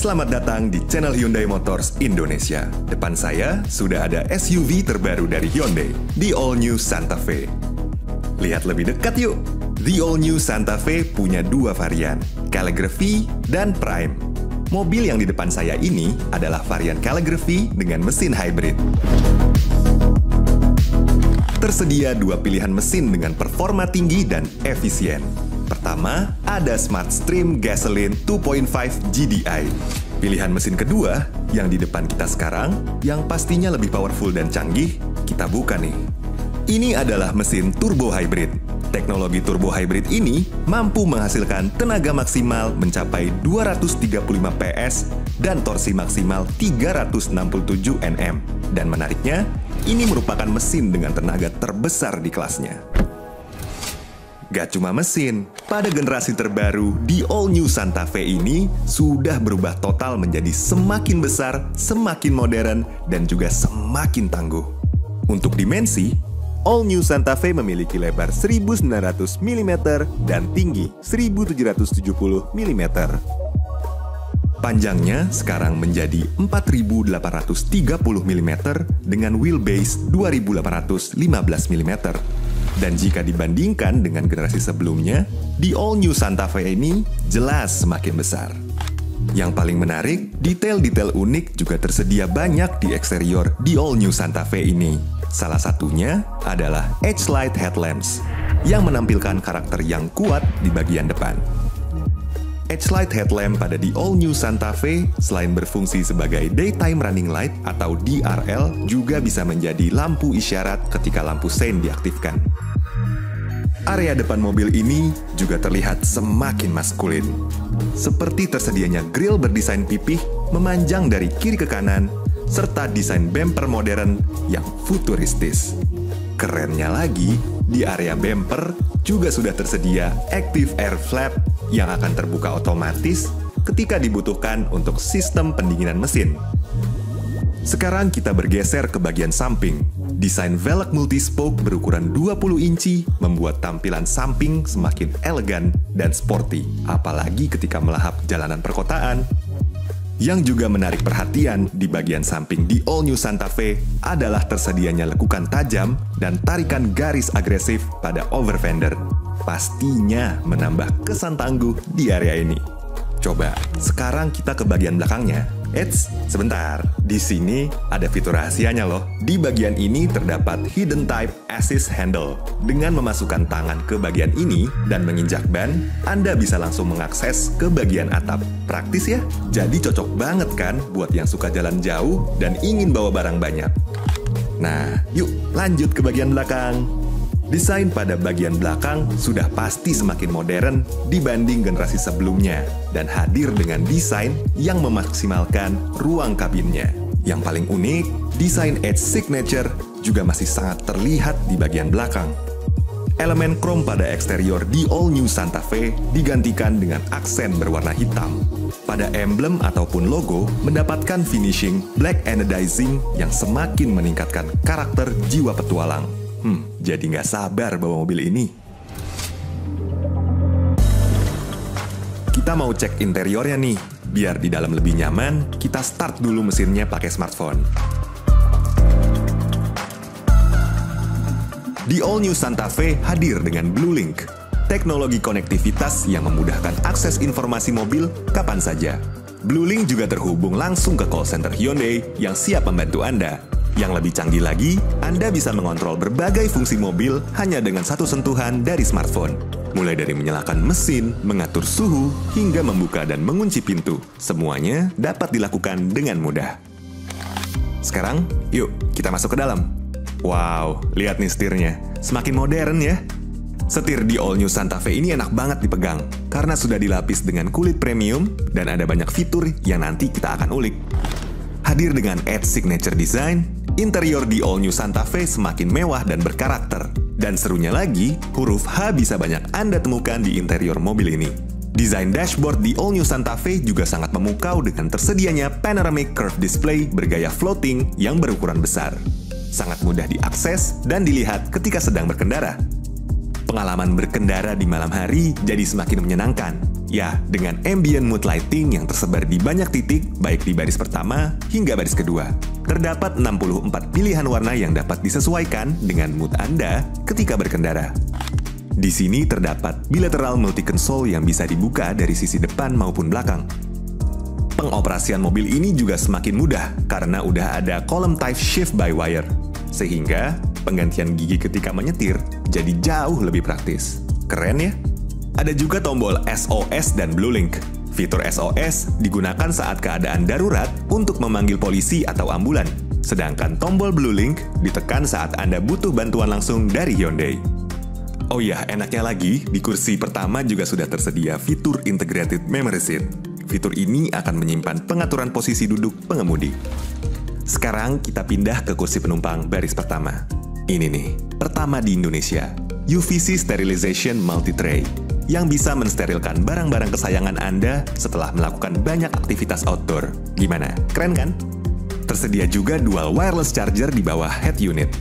Selamat datang di channel Hyundai Motors Indonesia. Depan saya sudah ada SUV terbaru dari Hyundai, the All New Santa Fe. Lihat lebih dekat yuk. The All New Santa Fe punya dua varian, Calligraphy dan Prime. Mobil yang di depan saya ini adalah varian Calligraphy dengan mesin hybrid. Tersedia dua pilihan mesin dengan performa tinggi dan efisien. Pertama, ada Smart Stream Gasoline 2.5 GDI. Pilihan mesin kedua, yang di depan kita sekarang, yang pastinya lebih powerful dan canggih, kita buka nih. Ini adalah mesin turbo hybrid. Teknologi turbo hybrid ini mampu menghasilkan tenaga maksimal mencapai 235 PS dan torsi maksimal 367 Nm. Dan menariknya, ini merupakan mesin dengan tenaga terbesar di kelasnya. Gak cuma mesin, pada generasi terbaru, di All New Santa Fe ini sudah berubah total menjadi semakin besar, semakin modern, dan juga semakin tangguh. Untuk dimensi, All New Santa Fe memiliki lebar 1900 mm dan tinggi 1770 mm. Panjangnya sekarang menjadi 4830 mm dengan wheelbase 2815 mm. Dan jika dibandingkan dengan generasi sebelumnya, di All New Santa Fe ini jelas semakin besar. Yang paling menarik, detail-detail unik juga tersedia banyak di eksterior di All New Santa Fe ini. Salah satunya adalah H-Light Headlamps, yang menampilkan karakter yang kuat di bagian depan. H-Light Headlamp pada di All New Santa Fe selain berfungsi sebagai Daytime Running Light atau DRL, juga bisa menjadi lampu isyarat ketika lampu sein diaktifkan. Area depan mobil ini juga terlihat semakin maskulin. Seperti tersedianya grill berdesain pipih memanjang dari kiri ke kanan, serta desain bumper modern yang futuristis. Kerennya lagi, di area bumper juga sudah tersedia Active Air Flap yang akan terbuka otomatis ketika dibutuhkan untuk sistem pendinginan mesin. Sekarang kita bergeser ke bagian samping. Desain velg multispoke berukuran 20 inci membuat tampilan samping semakin elegan dan sporty, apalagi ketika melahap jalanan perkotaan. Yang juga menarik perhatian di bagian samping di All New Santa Fe adalah tersedianya lekukan tajam dan tarikan garis agresif pada over fender. Pastinya menambah kesan tangguh di area ini. Coba, sekarang kita ke bagian belakangnya. Eits, sebentar. Di sini ada fitur rahasianya loh. Di bagian ini terdapat Hidden Type Assist Handle. Dengan memasukkan tangan ke bagian ini dan menginjak ban, Anda bisa langsung mengakses ke bagian atap. Praktis ya? Jadi cocok banget kan buat yang suka jalan jauh dan ingin bawa barang banyak. Nah, yuk lanjut ke bagian belakang. Desain pada bagian belakang sudah pasti semakin modern dibanding generasi sebelumnya dan hadir dengan desain yang memaksimalkan ruang kabinnya. Yang paling unik, desain Edge Signature juga masih sangat terlihat di bagian belakang. Elemen chrome pada eksterior di All New Santa Fe digantikan dengan aksen berwarna hitam. Pada emblem ataupun logo mendapatkan finishing black anodizing yang semakin meningkatkan karakter jiwa petualang. Jadi nggak sabar bawa mobil ini. Kita mau cek interiornya nih. Biar di dalam lebih nyaman, kita start dulu mesinnya pakai smartphone. Di All New Santa Fe hadir dengan BlueLink, teknologi konektivitas yang memudahkan akses informasi mobil kapan saja. BlueLink juga terhubung langsung ke call center Hyundai yang siap membantu Anda. Yang lebih canggih lagi, Anda bisa mengontrol berbagai fungsi mobil hanya dengan satu sentuhan dari smartphone. Mulai dari menyalakan mesin, mengatur suhu, hingga membuka dan mengunci pintu. Semuanya dapat dilakukan dengan mudah. Sekarang, yuk kita masuk ke dalam. Wow, lihat nih setirnya. Semakin modern ya. Setir di All New Santa Fe ini enak banget dipegang, karena sudah dilapis dengan kulit premium dan ada banyak fitur yang nanti kita akan ulik. Hadir dengan Edge Signature Design, interior di All New Santa Fe semakin mewah dan berkarakter. Dan serunya lagi, huruf H bisa banyak Anda temukan di interior mobil ini. Desain dashboard di All New Santa Fe juga sangat memukau dengan tersedianya panoramic curve display bergaya floating yang berukuran besar. Sangat mudah diakses dan dilihat ketika sedang berkendara. Pengalaman berkendara di malam hari jadi semakin menyenangkan. Ya, dengan ambient mood lighting yang tersebar di banyak titik, baik di baris pertama hingga baris kedua. Terdapat 64 pilihan warna yang dapat disesuaikan dengan mood Anda ketika berkendara. Di sini terdapat bilateral multi-console yang bisa dibuka dari sisi depan maupun belakang. Pengoperasian mobil ini juga semakin mudah karena udah ada column type shift by wire, sehingga penggantian gigi ketika menyetir jadi jauh lebih praktis. Keren ya? Ada juga tombol SOS dan Blue Link. Fitur SOS digunakan saat keadaan darurat untuk memanggil polisi atau ambulan, sedangkan tombol Blue Link ditekan saat Anda butuh bantuan langsung dari Hyundai. Oh iya, enaknya lagi, di kursi pertama juga sudah tersedia fitur Integrated Memory Seat. Fitur ini akan menyimpan pengaturan posisi duduk pengemudi. Sekarang kita pindah ke kursi penumpang baris pertama. Ini nih, pertama di Indonesia, UVC Sterilization Multi-Tray, yang bisa mensterilkan barang-barang kesayangan Anda setelah melakukan banyak aktivitas outdoor. Gimana? Keren kan? Tersedia juga dual wireless charger di bawah head unit.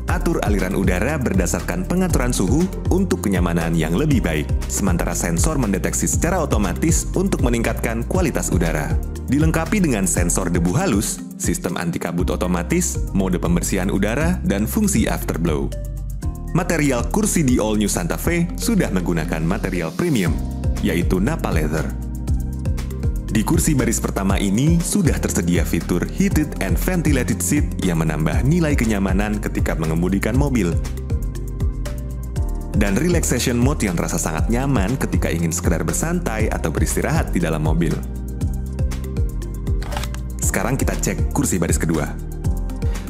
Atur aliran udara berdasarkan pengaturan suhu untuk kenyamanan yang lebih baik, sementara sensor mendeteksi secara otomatis untuk meningkatkan kualitas udara. Dilengkapi dengan sensor debu halus, sistem anti kabut otomatis, mode pembersihan udara, dan fungsi afterblow. Material kursi di All New Santa Fe sudah menggunakan material premium, yaitu Nappa Leather. Di kursi baris pertama ini sudah tersedia fitur Heated and Ventilated Seat yang menambah nilai kenyamanan ketika mengemudikan mobil. Dan Relaxation Mode yang terasa sangat nyaman ketika ingin sekedar bersantai atau beristirahat di dalam mobil. Sekarang kita cek kursi baris kedua.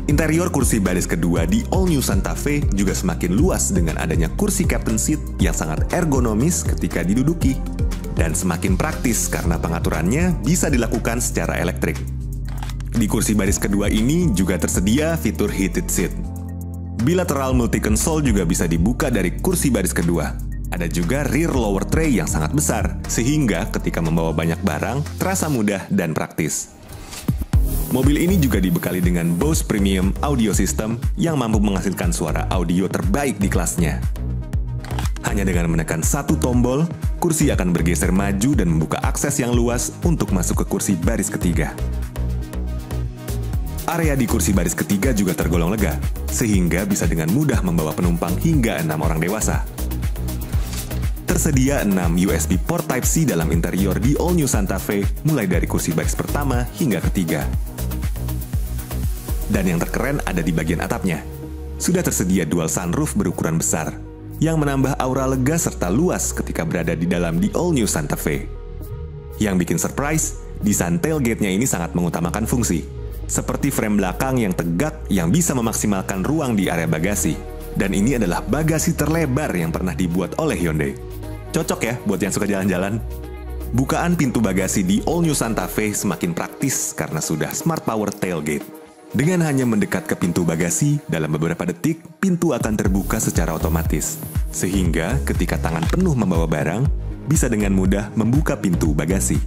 Interior kursi baris kedua di All New Santa Fe juga semakin luas dengan adanya kursi captain seat yang sangat ergonomis ketika diduduki. Dan semakin praktis karena pengaturannya bisa dilakukan secara elektrik. Di kursi baris kedua ini juga tersedia fitur heated seat. Bilateral multi-console juga bisa dibuka dari kursi baris kedua. Ada juga rear lower tray yang sangat besar, sehingga ketika membawa banyak barang, terasa mudah dan praktis. Mobil ini juga dibekali dengan Bose Premium Audio System yang mampu menghasilkan suara audio terbaik di kelasnya. Hanya dengan menekan satu tombol, kursi akan bergeser maju dan membuka akses yang luas untuk masuk ke kursi baris ketiga. Area di kursi baris ketiga juga tergolong lega, sehingga bisa dengan mudah membawa penumpang hingga 6 orang dewasa. Tersedia 6 USB port Type-C dalam interior di All New Santa Fe, mulai dari kursi baris pertama hingga ketiga. Dan yang terkeren ada di bagian atapnya. Sudah tersedia dual sunroof berukuran besar, yang menambah aura lega serta luas ketika berada di dalam di All New Santa Fe. Yang bikin surprise, desain tailgate-nya ini sangat mengutamakan fungsi, seperti frame belakang yang tegak yang bisa memaksimalkan ruang di area bagasi. Dan ini adalah bagasi terlebar yang pernah dibuat oleh Hyundai. Cocok ya buat yang suka jalan-jalan. Bukaan pintu bagasi di All New Santa Fe semakin praktis karena sudah Smart Power Tailgate. Dengan hanya mendekat ke pintu bagasi, dalam beberapa detik, pintu akan terbuka secara otomatis. Sehingga ketika tangan penuh membawa barang, bisa dengan mudah membuka pintu bagasi.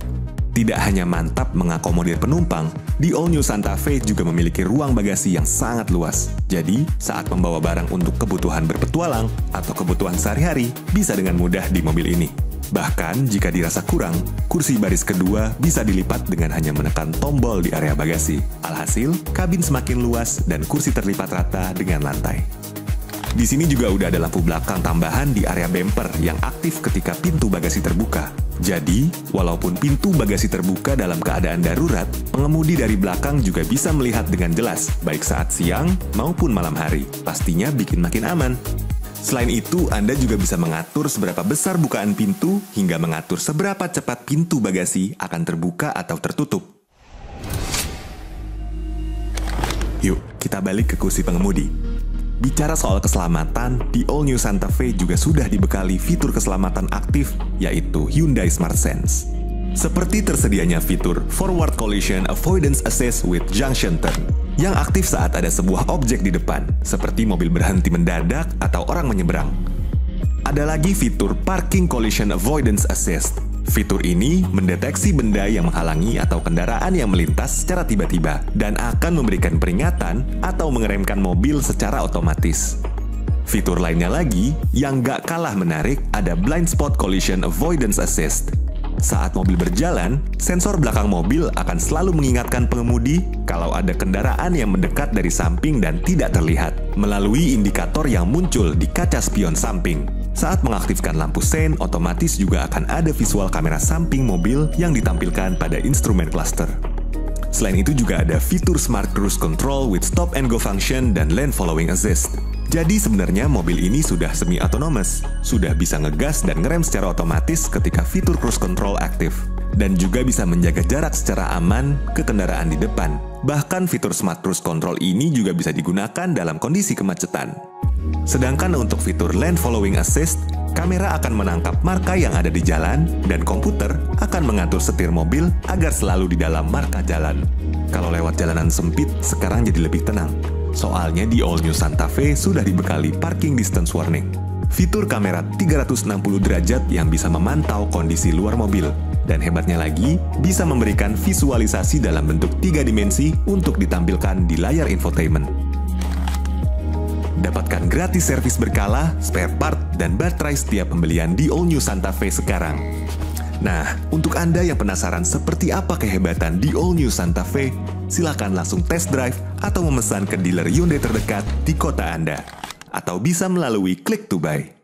Tidak hanya mantap mengakomodir penumpang, di All New Santa Fe juga memiliki ruang bagasi yang sangat luas. Jadi, saat membawa barang untuk kebutuhan berpetualang atau kebutuhan sehari-hari, bisa dengan mudah di mobil ini. Bahkan, jika dirasa kurang, kursi baris kedua bisa dilipat dengan hanya menekan tombol di area bagasi. Alhasil, kabin semakin luas dan kursi terlipat rata dengan lantai. Di sini juga udah ada lampu belakang tambahan di area bumper yang aktif ketika pintu bagasi terbuka. Jadi, walaupun pintu bagasi terbuka dalam keadaan darurat, pengemudi dari belakang juga bisa melihat dengan jelas, baik saat siang maupun malam hari. Pastinya bikin makin aman. Selain itu, Anda juga bisa mengatur seberapa besar bukaan pintu hingga mengatur seberapa cepat pintu bagasi akan terbuka atau tertutup. Yuk, kita balik ke kursi pengemudi. Bicara soal keselamatan, di All New Santa Fe juga sudah dibekali fitur keselamatan aktif, yaitu Hyundai Smart Sense. Seperti tersedianya fitur Forward Collision Avoidance Assist with Junction Turn, yang aktif saat ada sebuah objek di depan, seperti mobil berhenti mendadak atau orang menyeberang. Ada lagi fitur Parking Collision Avoidance Assist. Fitur ini mendeteksi benda yang menghalangi atau kendaraan yang melintas secara tiba-tiba dan akan memberikan peringatan atau mengeremkan mobil secara otomatis. Fitur lainnya lagi, yang gak kalah menarik, ada Blind Spot Collision Avoidance Assist. Saat mobil berjalan, sensor belakang mobil akan selalu mengingatkan pengemudi kalau ada kendaraan yang mendekat dari samping dan tidak terlihat, melalui indikator yang muncul di kaca spion samping. Saat mengaktifkan lampu sein, otomatis juga akan ada visual kamera samping mobil yang ditampilkan pada instrumen cluster. Selain itu juga ada fitur Smart Cruise Control with Stop and Go function dan Lane Following Assist. Jadi sebenarnya mobil ini sudah semi-autonomous, sudah bisa ngegas dan ngerem secara otomatis ketika fitur cruise control aktif, dan juga bisa menjaga jarak secara aman ke kendaraan di depan. Bahkan fitur Smart Cruise Control ini juga bisa digunakan dalam kondisi kemacetan. Sedangkan untuk fitur Lane Following Assist, kamera akan menangkap marka yang ada di jalan, dan komputer akan mengatur setir mobil agar selalu di dalam marka jalan. Kalau lewat jalanan sempit, sekarang jadi lebih tenang. Soalnya di All New Santa Fe sudah dibekali Parking Distance Warning. Fitur kamera 360 derajat yang bisa memantau kondisi luar mobil. Dan hebatnya lagi, bisa memberikan visualisasi dalam bentuk 3 dimensi untuk ditampilkan di layar infotainment. Dapatkan gratis servis berkala, spare part, dan baterai setiap pembelian di All New Santa Fe sekarang. Nah, untuk Anda yang penasaran seperti apa kehebatan di All New Santa Fe, silakan langsung test drive atau memesan ke dealer Hyundai terdekat di kota Anda. Atau bisa melalui Click to Buy.